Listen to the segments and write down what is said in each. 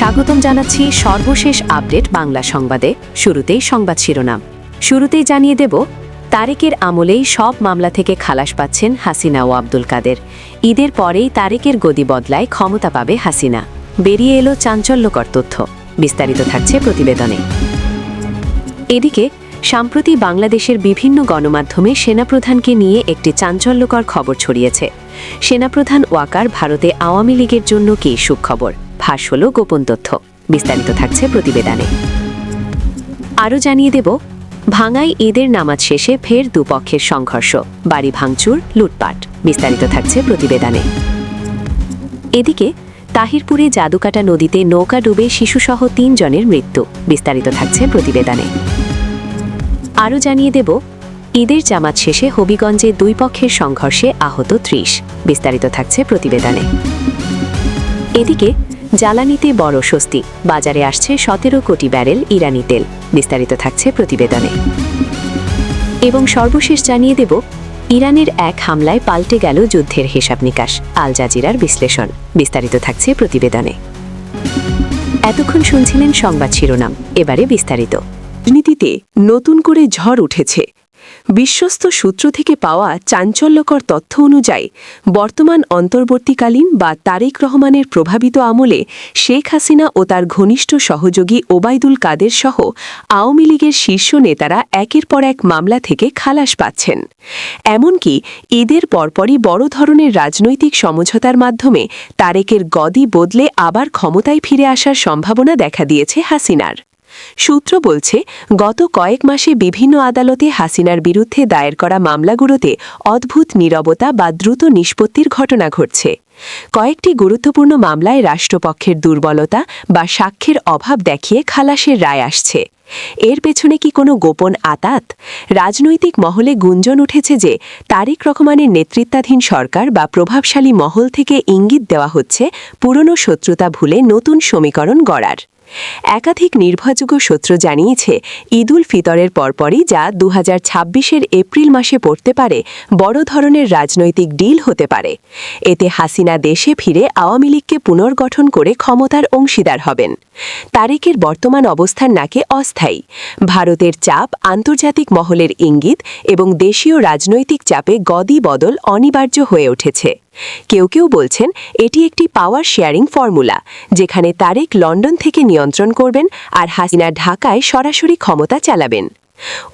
স্বাগতম জানাচ্ছি সর্বশেষ আপডেট বাংলা সংবাদে। শুরুতেই সংবাদ শিরোনাম। শুরুতেই জানিয়ে দেব, তারেকের আমলেই সব মামলা থেকে খালাস পাচ্ছেন হাসিনা ও আব্দুল কাদের। ঈদের পরেই তারেকের গদি বদলায়, ক্ষমতা পাবে হাসিনা। বেরিয়ে এলো চাঞ্চল্যকর তথ্য। বিস্তারিত থাকছে প্রতিবেদনে। এদিকে সম্প্রতি বাংলাদেশের বিভিন্ন গণমাধ্যমে সেনাপ্রধানকে নিয়ে একটি চাঞ্চল্যকর খবর ছড়িয়েছে। সেনাপ্রধান ওয়াকার ভারতে আওয়ামী লীগের জন্য কি সুখবর? ফাঁস হল গোপন তথ্য। বিস্তারিত থাকছে প্রতিবেদনে। আরও জানিয়ে দেব, ভাঙায় ঈদের নামাজ শেষে ফের দুপক্ষের সংঘর্ষ, বাড়ি ভাঙচুর, লুটপাট। বিস্তারিত থাকছে প্রতিবেদনে। এদিকে তাহিরপুরে জাদুকাটা নদীতে নৌকা ডুবে শিশুসহ ৩ জনের মৃত্যু। বিস্তারিত থাকছে প্রতিবেদনে। আরও জানিয়ে দেব, ঈদের জামাত শেষে হবিগঞ্জে দুই পক্ষের সংঘর্ষে আহত ৩০। বিস্তারিত থাকছে প্রতিবেদনে। এদিকে জ্বালানিতে বড় স্বস্তি, বাজারে আসছে ১৭ কোটি ব্যারেল ইরানি তেল। বিস্তারিত থাকছে প্রতিবেদনে। এবং সর্বশেষ জানিয়ে দেব, ইরানের এক হামলায় পাল্টে গেল যুদ্ধের হিসাব নিকাশ, আল জাজিরার বিশ্লেষণ। বিস্তারিত থাকছে প্রতিবেদনে। এতক্ষণ শুনছিলেন সংবাদ শিরোনাম, এবারে বিস্তারিত। রাজনীতিতে নতুন করে ঝড় উঠেছে। বিশ্বস্ত সূত্র থেকে পাওয়া চাঞ্চল্যকর তথ্য অনুযায়ী বর্তমান অন্তর্বর্তীকালীন বা তারেক রহমানের প্রভাবিত আমলে শেখ হাসিনা ও তার ঘনিষ্ঠ সহযোগী ওবায়দুল কাদের সহ আওয়ামী লীগের শীর্ষ নেতারা একের পর এক মামলা থেকে খালাস পাচ্ছেন। এমনকি ঈদের পরপরই বড় ধরনের রাজনৈতিক সমঝোতার মাধ্যমে তারেকের গদি বদলে আবার ক্ষমতায় ফিরে আসার সম্ভাবনা দেখা দিয়েছে হাসিনার। সূত্র বলছে, গত কয়েক মাসে বিভিন্ন আদালতে হাসিনার বিরুদ্ধে দায়ের করা মামলাগুলোতে অদ্ভুত নীরবতা বা দ্রুত নিষ্পত্তির ঘটনা ঘটছে। কয়েকটি গুরুত্বপূর্ণ মামলায় রাষ্ট্রপক্ষের দুর্বলতা বা সাক্ষ্যের অভাব দেখিয়ে খালাসের রায় আসছে। এর পেছনে কি কোনো গোপন আতাত? রাজনৈতিক মহলে গুঞ্জন উঠেছে যে তারেক রহমানের নেতৃত্বাধীন সরকার বা প্রভাবশালী মহল থেকে ইঙ্গিত দেওয়া হচ্ছে পুরনো শত্রুতা ভুলে নতুন সমীকরণ গড়ার। একাধিক নির্ভরযোগ্য সূত্র জানিয়েছে, ঈদুল ফিতরের পরপরই, যা ২০২৬-এর এপ্রিল মাসে পড়তে পারে, বড় ধরনের রাজনৈতিক ডিল হতে পারে। এতে হাসিনা দেশে ফিরে আওয়ামী লীগকে পুনর্গঠন করে ক্ষমতার অংশীদার হবেন। তারেকের বর্তমান অবস্থান নাকি অস্থায়ী। ভারতের চাপ, আন্তর্জাতিক মহলের ইঙ্গিত এবং দেশীয় রাজনৈতিক চাপে গদি বদল অনিবার্য হয়ে উঠেছে। কেউ কেউ বলছেন এটি একটি পাওয়ার শেয়ারিং ফর্মুলা, যেখানে তারেক লন্ডন থেকে নিয়ন্ত্রণ করবেন আর হাসিনা ঢাকায় সরাসরি ক্ষমতা চালাবেন।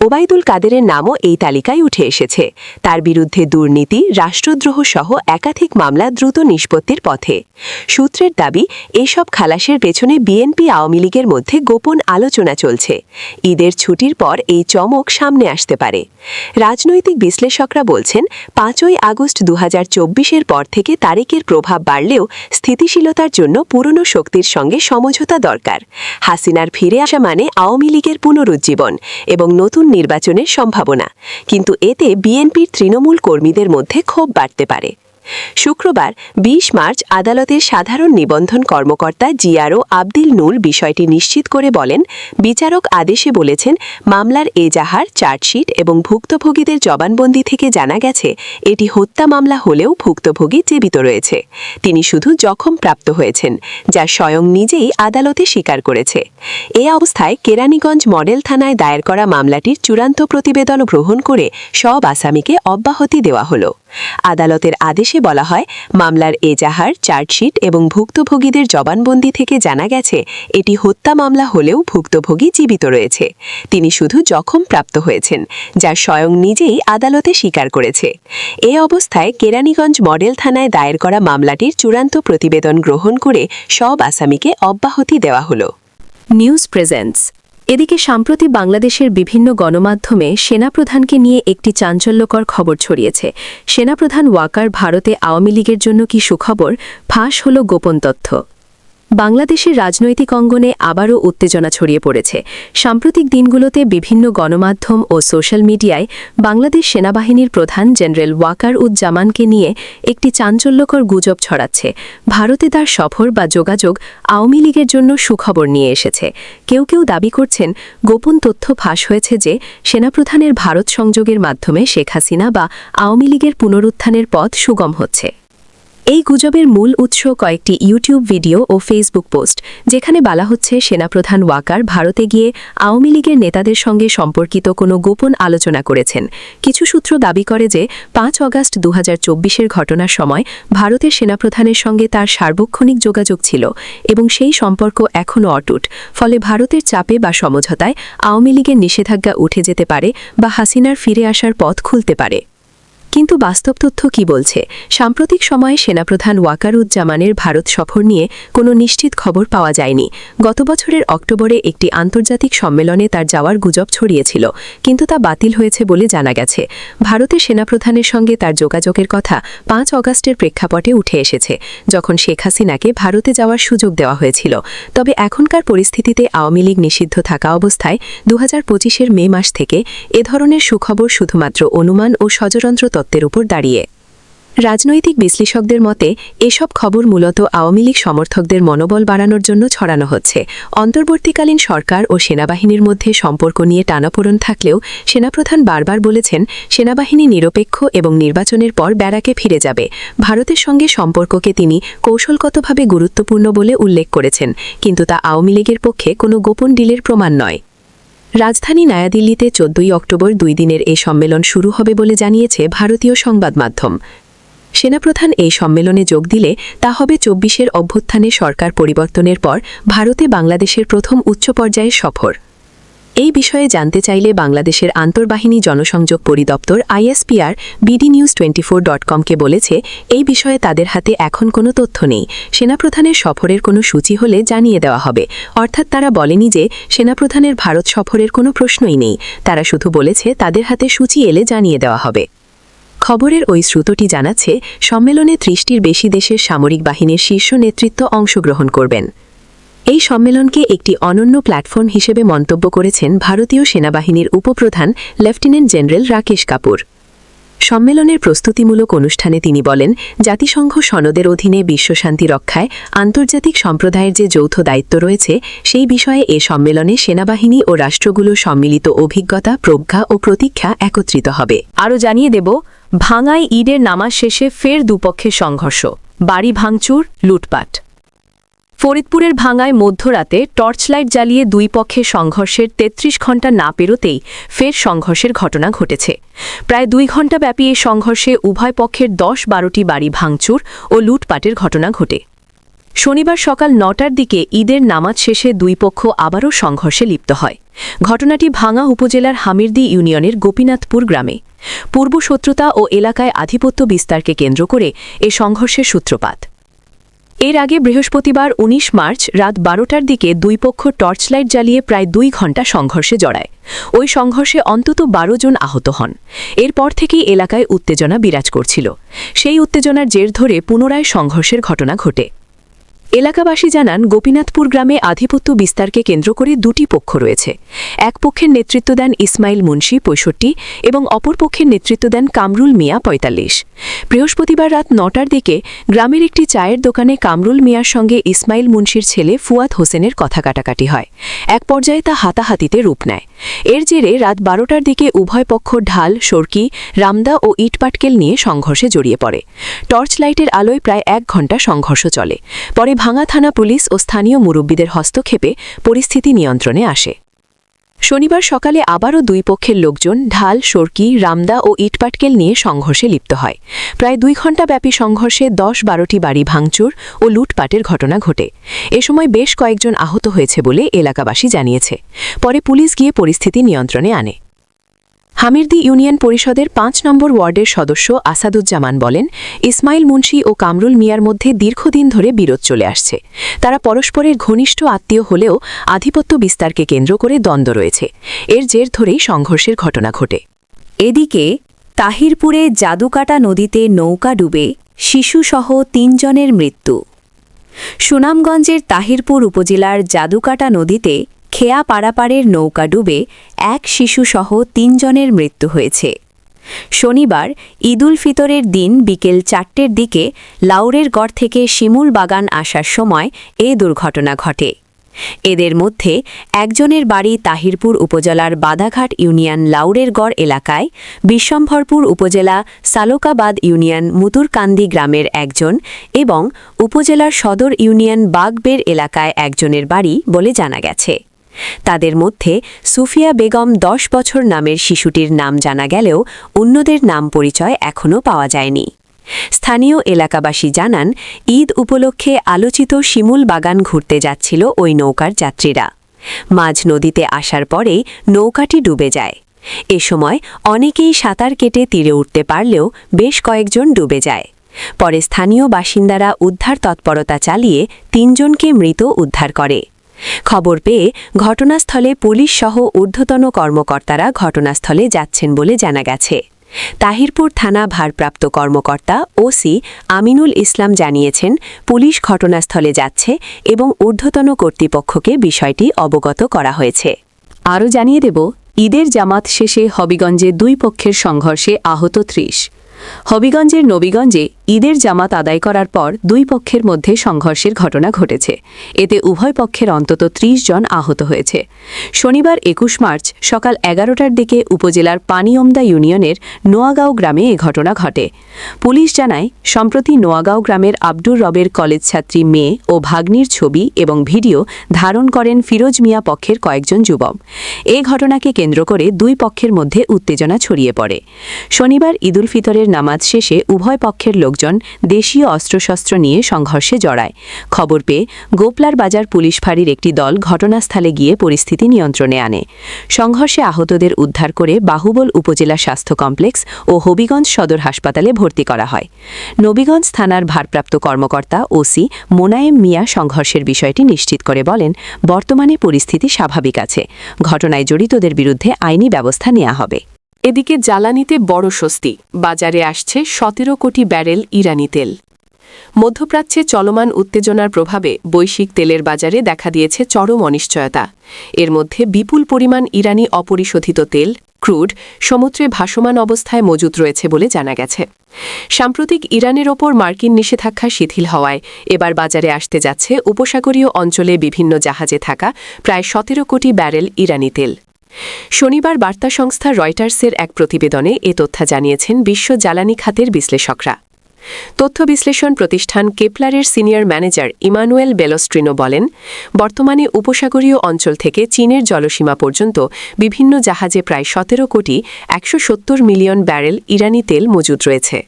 ওবায়দুল কাদেরের নামও এই তালিকায় উঠে এসেছে। তার বিরুদ্ধে দুর্নীতি, রাষ্ট্রদ্রোহ সহ একাধিক মামলা দ্রুত নিষ্পত্তির পথে। সূত্রের দাবি, এসব খালাসের পেছনে বিএনপি আওয়ামী লীগের মধ্যে গোপন আলোচনা চলছে। ঈদের ছুটির পর এই চমক সামনে আসতে পারে। রাজনৈতিক বিশ্লেষকরা বলছেন, ৫ই আগস্ট ২০২৪-এর পর থেকে তারেকের প্রভাব বাড়লেও স্থিতিশীলতার জন্য পুরনো শক্তির সঙ্গে সমঝোতা দরকার। হাসিনার ফিরে আসা মানে আওয়ামী লীগের পুনরুজ্জীবন এবং নতুন নির্বাচনের সম্ভাবনা। কিন্তু এতে বিএনপির তৃণমূল কর্মীদের মধ্যে ক্ষোভ বাড়তে পারে। শুক্রবার ২০ মার্চ আদালতের সাধারণ নিবন্ধন কর্মকর্তা জিআরও আবদিল নূর বিষয়টি নিশ্চিত করে বলেন, বিচারক আদেশে বলেছেন, মামলার এজাহার, চার্জশিট এবং ভুক্তভোগীদের জবানবন্দি থেকে জানা গেছে এটি হত্যা মামলা হলেও ভুক্তভোগী জীবিত রয়েছে। তিনি শুধু জখম প্রাপ্ত হয়েছেন, যা স্বয়ং নিজেই আদালতে স্বীকার করেছে। এ অবস্থায় কেরানীগঞ্জ মডেল থানায় দায়ের করা মামলাটির চূড়ান্ত প্রতিবেদন গ্রহণ করে সব আসামিকে অব্যাহতি দেওয়া হল। আদালতের আদেশে বলা হয়, মামলার এজাহার, চার্জশিট এবং ভুক্তভোগীদের জবানবন্দি থেকে জানা গেছে এটি হত্যা মামলা হলেও ভুক্তভোগী জীবিত রয়েছে। তিনি শুধু জখম প্রাপ্ত হয়েছেন, যা স্বয়ং নিজেই আদালতে স্বীকার করেছে। এ অবস্থায় কেরানীগঞ্জ মডেল থানায় দায়ের করা মামলাটির চূড়ান্ত প্রতিবেদন গ্রহণ করে সব আসামিকে অব্যাহতি দেওয়া হল। News presents. এদিকে সম্প্রতি বাংলাদেশের বিভিন্ন গণমাধ্যমে সেনাপ্রধানকে নিয়ে একটি চাঞ্চল্যকর খবর ছড়িয়েছে। সেনাপ্রধান ওয়াকার ভারতে আওয়ামী লীগের জন্য কি সুখবর? ফাঁস হল গোপন তথ্য। বাংলাদেশের রাজনৈতিক অঙ্গনে আবারও উত্তেজনা ছড়িয়ে পড়েছে। সাম্প্রতিক দিনগুলোতে বিভিন্ন গণমাধ্যম ও সোশ্যাল মিডিয়ায় বাংলাদেশ সেনাবাহিনীর প্রধান জেনারেল ওয়াকার উজ্জামানকে নিয়ে একটি চাঞ্চল্যকর গুজব ছড়াচ্ছে। ভারতে তার সফর বা যোগাযোগ আওয়ামী লীগের জন্য সুখবর নিয়ে এসেছে। কেউ কেউ দাবি করছেন, গোপন তথ্য ফাঁস হয়েছে যে সেনাপ্রধানের ভারত সংযোগের মাধ্যমে শেখ হাসিনা বা আওয়ামী লীগের পুনরুত্থানের পথ সুগম হচ্ছে। এই গুজবের মূল উৎস কয়েকটি ইউটিউব ভিডিও ও ফেসবুক পোস্ট, যেখানে বলা হচ্ছে সেনাপ্রধান ওয়াকার ভারতে গিয়ে আওয়ামী লীগের নেতাদের সঙ্গে সম্পর্কিত কোনো গোপন আলোচনা করেছেন। কিছু সূত্র দাবি করে যে 5 অগাস্ট 2024-এর ঘটনার সময় ভারতের সেনাপ্রধানের সঙ্গে তার সার্বক্ষণিক যোগাযোগ ছিল এবং সেই সম্পর্ক এখনও অটুট। ফলে ভারতের চাপে বা সমঝোতায় আওয়ামী লীগের নিষেধাজ্ঞা উঠে যেতে পারে বা হাসিনার ফিরে আসার পথ খুলতে পারে। কিন্তু বাস্তব তথ্য কি বলছে? সাম্প্রতিক সময়ে সেনাপ্রধান ওয়াকারুজ্জামানের ভারত সফর নিয়ে কোনো নিশ্চিত খবর পাওয়া যায়নি। গত বছরের অক্টোবরে একটি আন্তর্জাতিক সম্মেলনে তার যাওয়ার গুজব ছড়িয়েছিল, কিন্তু তা বাতিল হয়েছে বলে জানা গেছে। ভারতের সেনাপ্রধানের সঙ্গে তার যোগাযোগের কথা 5 অগাস্টের প্রেক্ষাপটে উঠে এসেছে, যখন শেখ হাসিনাকে ভারতে যাওয়ার সুযোগ দেওয়া হয়েছিল। তবে এখনকার পরিস্থিতিতে আওয়ামী লীগ নিষিদ্ধ থাকা অবস্থায় 2025-এর মে মাস থেকে এ ধরনের সুখবর শুধুমাত্র অনুমান ও ষড়যন্ত্র তত্ত্বের উপর দাঁড়িয়ে। রাজনৈতিক বিশ্লেষকদের মতে এসব খবর মূলত আওয়ামী লীগ সমর্থকদের মনোবল বাড়ানোর জন্য ছড়ানো হচ্ছে। অন্তর্বর্তীকালীন সরকার ও সেনাবাহিনীর মধ্যে সম্পর্ক নিয়ে টানাপোড়েন থাকলেও সেনাপ্রধান বারবার বলেছেন সেনাবাহিনী নিরপেক্ষ এবং নির্বাচনের পর ব্যারাকে ফিরে যাবে। ভারতের সঙ্গে সম্পর্ককে তিনি কৌশলগতভাবে গুরুত্বপূর্ণ বলে উল্লেখ করেছেন, কিন্তু তা আওয়ামী লীগের পক্ষে কোনো গোপন ডিলের প্রমাণ নয়। রাজধানী নয়াদিল্লিতে 14 অক্টোবর 2 দিনের এই সম্মেলন শুরু হবে বলে জানিয়েছে ভারতীয় সংবাদ মাধ্যম। সেনাপ্রধান এই সম্মেলনে যোগ দিলে তা হবে 24-এর অভ্যুত্থানে সরকার পরিবর্তনের পর ভারতে বাংলাদেশের প্রথম উচ্চ পর্যায়ের সফর। এই বিষয়ে জানতে চাইলে বাংলাদেশের আন্তর্বাহিনী জনসংযোগ পরিদপ্তর ISPR bdnews24.com-কে বলেছে, এই বিষয়ে তাদের হাতে এখন কোনো তথ্য নেই। সেনাপ্রধানের সফরের কোনো সূচি হলে জানিয়ে দেওয়া হবে। অর্থাৎ তারা বলেনি যে সেনাপ্রধানের ভারত সফরের কোনো প্রশ্নই নেই, তারা শুধু বলেছে তাদের হাতে সূচি এলে জানিয়ে দেওয়া হবে। খবরের ওই শ্রুতটি জানাচ্ছে সম্মেলনে 30টির বেশি দেশের সামরিক বাহিনীর শীর্ষ নেতৃত্ব অংশগ্রহণ করবেন। এই সম্মেলনকে একটি অনন্য প্ল্যাটফর্ম হিসেবে মন্তব্য করেছেন ভারতীয় সেনাবাহিনীর উপপ্রধান লেফটেন্যান্ট জেনারেল রাকেশ কাপুর। সম্মেলনের প্রস্তুতিমূলক অনুষ্ঠানে তিনি বলেন, জাতিসংঘ সনদের অধীনে বিশ্বশান্তি রক্ষায় আন্তর্জাতিক সম্প্রদায়ের যে যৌথ দায়িত্ব রয়েছে, সেই বিষয়ে এ সম্মেলনে সেনাবাহিনী ও রাষ্ট্রগুলোর সম্মিলিত অভিজ্ঞতা, প্রজ্ঞা ও প্রতীক্ষা একত্রিত হবে। আরও জানিয়ে দেব, ভাঙায় ঈদের নামাজ শেষে ফের দুপক্ষের সংঘর্ষ, বাড়ি ভাঙচুর, লুটপাট। ফরিদপুরের ভাঙায় মধ্যরাতে টর্চলাইট জ্বালিয়ে দুই পক্ষের সংঘর্ষের 33 ঘণ্টা না পেরোতেই ফের সংঘর্ষের ঘটনা ঘটেছে। প্রায় 2 ঘণ্টাব্যাপী এই সংঘর্ষে উভয় পক্ষের 10-12টি বাড়ি ভাঙচুর ও লুটপাটের ঘটনা ঘটে। শনিবার সকাল 9টার দিকে ঈদের নামাজ শেষে দুই পক্ষ আবারও সংঘর্ষে লিপ্ত হয়। ঘটনাটি ভাঙা উপজেলার হামিরদি ইউনিয়নের গোপীনাথপুর গ্রামে। পূর্বশত্রুতা ও এলাকায় আধিপত্য বিস্তারকে কেন্দ্র করে এ সংঘর্ষের সূত্রপাত। এর আগে বৃহস্পতিবার 19 মার্চ রাত 12টার দিকে দুই পক্ষ টর্চলাইট জ্বালিয়ে প্রায় 2 ঘণ্টা সংঘর্ষে জড়ায়। ওই সংঘর্ষে অন্তত 12 জন আহত হন। এরপর থেকেই এলাকায় উত্তেজনা বিরাজ করছিল। সেই উত্তেজনার জের ধরে পুনরায় সংঘর্ষের ঘটনা ঘটে। এলাকাবাসী জানান, গোপীনাথপুর গ্রামে আধিপত্য বিস্তারকে কেন্দ্র করে দুটি পক্ষ রয়েছে। এক পক্ষের নেতৃত্ব দেন ইসমাইল মুন্সি 65 এবং অপর পক্ষের নেতৃত্ব দেন কামরুল মিয়া 45। বৃহস্পতিবার রাত 9টার দিকে গ্রামের একটি চায়ের দোকানে কামরুল মিয়ার সঙ্গে ইসমাইল মুন্সির ছেলে ফুয়াদ হোসেনের কথা কাটাকাটি হয়। এক পর্যায়ে তা হাতাহাতিতে রূপ নেয়। এর জেরে রাত 12টার দিকে উভয় পক্ষ ঢাল, সরকি, রামদা ও ইটপাটকেল নিয়ে সংঘর্ষে জড়িয়ে পড়ে। টর্চ লাইটের আলোয় প্রায় 1 ঘণ্টা সংঘর্ষ চলে। পরে ভাঙা থানা পুলিশ ও স্থানীয় মুরব্বীদের হস্তক্ষেপে পরিস্থিতি নিয়ন্ত্রণে আসে। শনিবার সকালে আবারও দুই পক্ষের লোকজন ঢাল, সরকি, রামদা ও ইটপাটকেল নিয়ে সংঘর্ষে লিপ্ত হয়। প্রায় 2 ঘণ্টাব্যাপী সংঘর্ষে 10-12টি বাড়ি ভাঙচুর ও লুটপাটের ঘটনা ঘটে। এ সময় বেশ কয়েকজন আহত হয়েছে বলে এলাকাবাসী জানিয়েছে। পরে পুলিশ গিয়ে পরিস্থিতি নিয়ন্ত্রণে আনে। হামিরদি ইউনিয়ন পরিষদের 5 নম্বর ওয়ার্ডের সদস্য আসাদুজ্জামান বলেন, ইসমাইল মুন্সি ও কামরুল মিয়ার মধ্যে দীর্ঘদিন ধরে বিরোধ চলে আসছে। তারা পরস্পরের ঘনিষ্ঠ আত্মীয় হলেও আধিপত্য বিস্তারকে কেন্দ্র করে দ্বন্দ্ব রয়েছে। এর জের ধরেই সংঘর্ষের ঘটনা ঘটে। এদিকে তাহিরপুরে জাদুকাটা নদীতে নৌকা ডুবে শিশুসহ 3 জনের মৃত্যু। সুনামগঞ্জের তাহিরপুর উপজেলার জাদুকাটা নদীতে খেয়া পারাপাড়ের নৌকা ডুবে এক শিশুসহ 3 জনের মৃত্যু হয়েছে। শনিবার ঈদুল ফিতরের দিন বিকেল 4টের দিকে লাউরের গড় থেকে শিমুল বাগান আসার সময় এ দুর্ঘটনা ঘটে। এদের মধ্যে একজনের বাড়ি তাহিরপুর উপজেলার বাদাঘাট ইউনিয়ন লাউড়েরগড় এলাকায়, বিশ্বম্ভরপুর উপজেলা সালোকাবাদ ইউনিয়ন মুতুরকান্দি গ্রামের একজন এবং উপজেলার সদর ইউনিয়ন বাগবের এলাকায় একজনের বাড়ি বলে জানা গেছে। তাদের মধ্যে সুফিয়া বেগম ১০ বছর নামের শিশুটির নাম জানা গেলেও অন্যদের নাম পরিচয় এখনও পাওয়া যায়নি। স্থানীয় এলাকাবাসী জানান, ঈদ উপলক্ষে আলোচিত শিমুল বাগান ঘুরতে যাচ্ছিল ওই নৌকার যাত্রীরা। মাঝ নদীতে আসার পরেই নৌকাটি ডুবে যায়। এ সময় অনেকেই সাঁতার কেটে তীরে উঠতে পারলেও বেশ কয়েকজন ডুবে যায়। পরে স্থানীয় বাসিন্দারা উদ্ধার তৎপরতা চালিয়ে ৩ জনকে মৃত উদ্ধার করে। খবর পেয়ে ঘটনাস্থলে পুলিশসহ ঊর্ধ্বতন কর্মকর্তারা ঘটনাস্থলে যাচ্ছেন বলে জানা গেছে। তাহিরপুর থানা ভারপ্রাপ্ত কর্মকর্তা ওসি আমিনুল ইসলাম জানিয়েছেন, পুলিশ ঘটনাস্থলে যাচ্ছে এবং ঊর্ধ্বতন কর্তৃপক্ষকে বিষয়টি অবগত করা হয়েছে। আরও জানিয়ে দেব, ঈদের জামাত শেষে হবিগঞ্জে 2 পক্ষের সংঘর্ষে আহত 30। হবিগঞ্জের নবীগঞ্জে ঈদের জামাত আদায় করার পর 2 পক্ষের মধ্যে সংঘর্ষের ঘটনা ঘটেছে। এতে উভয় পক্ষের অন্তত 30 জন আহত হয়েছে। শনিবার 21 মার্চ সকাল 11টার দিকে উপজেলার পানিয়মদা ইউনিয়নের নোয়াগাঁও গ্রামে এ ঘটনা ঘটে। পুলিশ জানায়, সম্প্রতি নোয়াগাঁও গ্রামের আব্দুর রবের কলেজ ছাত্রী মেয়ে ও ভাগ্নির ছবি এবং ভিডিও ধারণ করেন ফিরোজ মিয়া পক্ষের কয়েকজন যুবক। এ ঘটনাকে কেন্দ্র করে 2 পক্ষের মধ্যে উত্তেজনা ছড়িয়ে পড়ে। শনিবার ঈদুল ফিতরের নামাজ শেষে উভয় পক্ষের লোকজন দেশীয় অস্ত্রশস্ত্র নিয়ে সংঘর্ষে জড়ায়। খবর পেয়ে গোপলার বাজার পুলিশ ফাঁড়ির একটি দল ঘটনাস্থলে গিয়ে পরিস্থিতি নিয়ন্ত্রণে আনে। সংঘর্ষে আহতদের উদ্ধার করে বাহুবল উপজেলা স্বাস্থ্য কমপ্লেক্স ও হবিগঞ্জ সদর হাসপাতালে ভর্তি করা হয়। নবীগঞ্জ থানার ভারপ্রাপ্ত কর্মকর্তা ওসি মোনায়েম মিয়া সংঘর্ষের বিষয়টি নিশ্চিত করে বলেন, বর্তমানে পরিস্থিতি স্বাভাবিক আছে। ঘটনায় জড়িতদের বিরুদ্ধে আইনি ব্যবস্থা নেওয়া হবে। এদিকে জ্বালানিতে বড় স্বস্তি, বাজারে আসছে 17 কোটি ব্যারেল ইরানি তেল। মধ্যপ্রাচ্যে চলমান উত্তেজনার প্রভাবে বৈশ্বিক তেলের বাজারে দেখা দিয়েছে চরম অনিশ্চয়তা। এর মধ্যে বিপুল পরিমাণ ইরানি অপরিশোধিত তেল, ক্রুড, সমুদ্রে ভাসমান অবস্থায় মজুত রয়েছে বলে জানা গেছে। সাম্প্রতিক ইরানের ওপর মার্কিন নিষেধাজ্ঞা শিথিল হওয়ায় এবার বাজারে আসতে যাচ্ছে উপসাগরীয় অঞ্চলে বিভিন্ন জাহাজে থাকা প্রায় 17 কোটি ব্যারেল ইরানি তেল। শনিবার বার্তা সংস্থা রয়টার্সের এক প্রতিবেদনে এ তথ্য জানিয়েছেন বিশ্ব জ্বালানি খাতের বিশ্লেষকরা। তথ্য বিশ্লেষণ প্রতিষ্ঠান কেপলারের সিনিয়র ম্যানেজার ইমানুয়েল বেলোস্ট্রিনো বলেন, বর্তমানে উপসাগরীয় অঞ্চল থেকে চীনের জলসীমা পর্যন্ত বিভিন্ন জাহাজে প্রায় 17 কোটি 170 মিলিয়ন ব্যারেল ইরানি তেল মজুদ রয়েছে।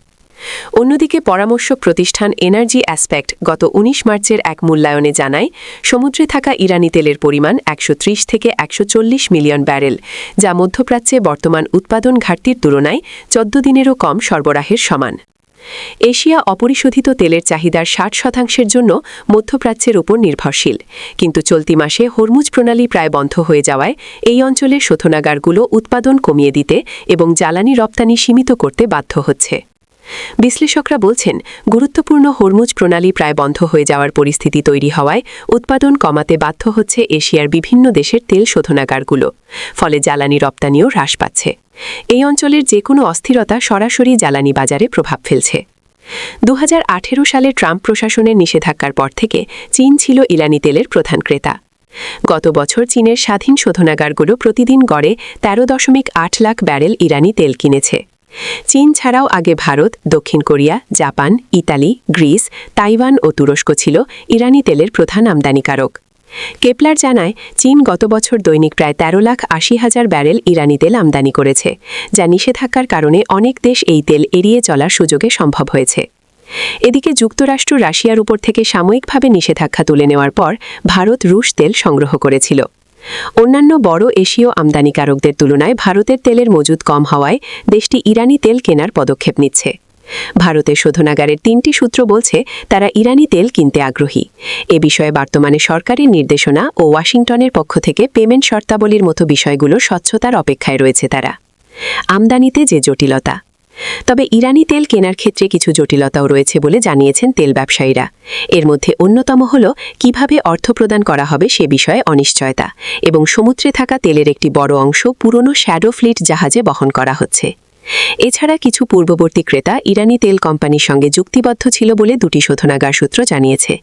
অন্যদিকে পরামর্শক প্রতিষ্ঠান এনার্জি অ্যাসপেক্ট গত 19 মার্চের এক মূল্যায়নে জানায়, সমুদ্রে থাকা ইরানি তেলের পরিমাণ 130 থেকে 140 মিলিয়ন ব্যারেল, যা মধ্যপ্রাচ্যে বর্তমান উৎপাদন ঘাটতির তুলনায় 14 দিনেরও কম সরবরাহের সমান। এশিয়া অপরিশোধিত তেলের চাহিদার 60% জন্য মধ্যপ্রাচ্যের উপর নির্ভরশীল, কিন্তু চলতি মাসে হরমুজ প্রণালী প্রায় বন্ধ হয়ে যাওয়ায় এই অঞ্চলের শোধনাগারগুলো উৎপাদন কমিয়ে দিতে এবং জ্বালানি রপ্তানি সীমিত করতে বাধ্য হচ্ছে। বিশ্লেষকরা বলছেন, গুরুত্বপূর্ণ হরমুজ প্রণালী প্রায় বন্ধ হয়ে যাওয়ার পরিস্থিতি তৈরি হওয়ায় উৎপাদন কমাতে বাধ্য হচ্ছে এশিয়ার বিভিন্ন দেশের তেল শোধনাগারগুলো, ফলে জ্বালানি রপ্তানিও হ্রাস পাচ্ছে। এই অঞ্চলের যে কোনো অস্থিরতা সরাসরি জ্বালানি বাজারে প্রভাব ফেলছে। 2018 সালে ট্রাম্প প্রশাসনের নিষেধাজ্ঞার পর থেকে চীন ছিল ইরানি তেলের প্রধান ক্রেতা। গত বছর চীনের স্বাধীন শোধনাগারগুলো প্রতিদিন গড়ে 13.8 লাখ ব্যারেল ইরানি তেল কিনেছে। চীন ছাড়াও আগে ভারত, দক্ষিণ Korea, Japan, Italy, Greece, Taiwan ও তুরস্ক ছিল ইরানি তেলের প্রধান আমদানিকারক। কেপলার জানায়, চীন গত বছর দৈনিক প্রায় 13,80,000 ব্যারেল ইরানি তেল আমদানি করেছে, যা নিষেধাজ্ঞার কারণে অনেক দেশ এই তেল এড়িয়ে চলার সুযোগে সম্ভব হয়েছে। এদিকে যুক্তরাষ্ট্র রাশিয়ার উপর থেকে সাময়িকভাবে নিষেধাজ্ঞা তুলে নেওয়ার পর ভারত রুশ তেল সংগ্রহ করেছিল। অন্যান্য বড় এশীয় আমদানিকারকদের তুলনায় ভারতের তেলের মজুদ কম হওয়ায় দেশটি ইরানি তেল কেনার পদক্ষেপ নিচ্ছে। ভারতের শোধনাগারের 3টি সূত্র বলছে তারা ইরানি তেল কিনতে আগ্রহী। এ বিষয়ে বর্তমানে সরকারের নির্দেশনা ও ওয়াশিংটনের পক্ষ থেকে পেমেন্ট শর্তাবলীর মতো বিষয়গুলো স্বচ্ছতার অপেক্ষায় রয়েছে তারা। আমদানিতে যে জটিলতা। তবে ইরানি তেল কেনার ক্ষেত্রে কিছু জটিলতাও রয়েছে বলে জানিয়েছেন তেল ব্যবসায়ীরা। এর মধ্যে অন্যতম হল কিভাবে অর্থ প্রদান করা হবে সে বিষয়ে অনিশ্চয়তা এবং সমুদ্রে থাকা তেলের একটি বড় অংশ পুরনো শ্যাডো ফ্লিট জাহাজে বহন করা হচ্ছে। এছাড়া কিছু পূর্ববর্তী ক্রেতা ইরানি তেল কোম্পানির সঙ্গে চুক্তিবদ্ধ ছিল বলে দুটি শোধনাগার সূত্র জানিয়েছে।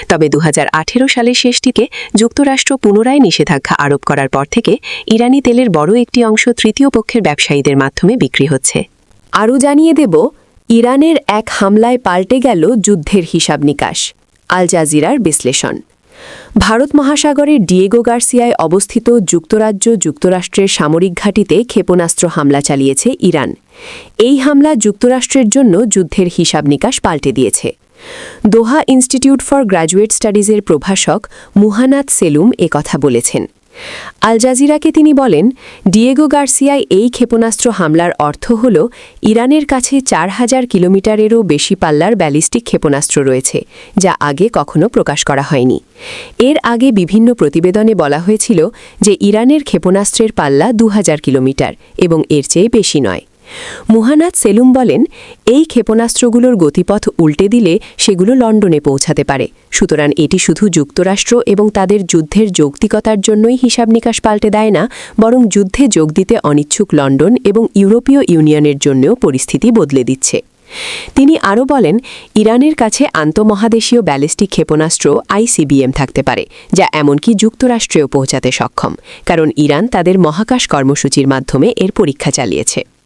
তবে 2018 সালের শেষ দিকে যুক্তরাষ্ট্র পুনরায় নিষেধাজ্ঞা আরোপ করার পর থেকে ইরানি তেলের বড় একটি অংশ তৃতীয় পক্ষের ব্যবসায়ীদের মাধ্যমে বিক্রি হচ্ছে। আরও জানিয়ে দেব, ইরানের এক হামলায় পাল্টে গেল যুদ্ধের হিসাব নিকাশ। আল জাজিরার বিশ্লেষণ। ভারত মহাসাগরের ডিয়েগো গার্সিয়ায় অবস্থিত যুক্তরাষ্ট্রের সামরিক ঘাঁটিতে ক্ষেপণাস্ত্র হামলা চালিয়েছে ইরান। এই হামলা যুক্তরাষ্ট্রের জন্য যুদ্ধের হিসাব নিকাশ পাল্টে দিয়েছে। দোহা ইনস্টিটিউট ফর গ্র্যাজুয়েট স্টাডিজের প্রভাষক মুহানাত সেলুম কথা বলেছেন। আল জাজিরাকে তিনি বলেন, ডিয়েগো গার্সিয়ায় এই ক্ষেপণাস্ত্র হামলার অর্থ হল ইরানের কাছে 4000 কিলোমিটারেরও বেশি পাল্লার ব্যালিস্টিক ক্ষেপণাস্ত্র রয়েছে, যা আগে কখনো প্রকাশ করা হয়নি। এর আগে বিভিন্ন প্রতিবেদনে বলা হয়েছিল যে ইরানের ক্ষেপণাস্ত্রের পাল্লা 2000 কিলোমিটার এবং এর চেয়ে বেশি নয়। মুহানাত সেলুম বলেন, এই ক্ষেপণাস্ত্রগুলোর গতিপথ উল্টে দিলে সেগুলো লন্ডনে পৌঁছাতে পারে। সুতরাং এটি শুধু যুক্তরাষ্ট্র এবং তাদের যুদ্ধের যৌক্তিকতার জন্যই হিসাব নিকাশ পাল্টে দেয় না, বরং যুদ্ধে যোগ দিতে অনিচ্ছুক লন্ডন এবং ইউরোপীয় ইউনিয়নের জন্যও পরিস্থিতি বদলে দিচ্ছে। তিনি আরও বলেন, ইরানের কাছে আন্তঃমহাদেশীয় ব্যালিস্টিক ক্ষেপণাস্ত্র ICBM থাকতে পারে, যা এমনকি যুক্তরাষ্ট্রেও পৌঁছাতে সক্ষম, কারণ ইরান তাদের মহাকাশ কর্মসূচির মাধ্যমে এর পরীক্ষা চালিয়েছে।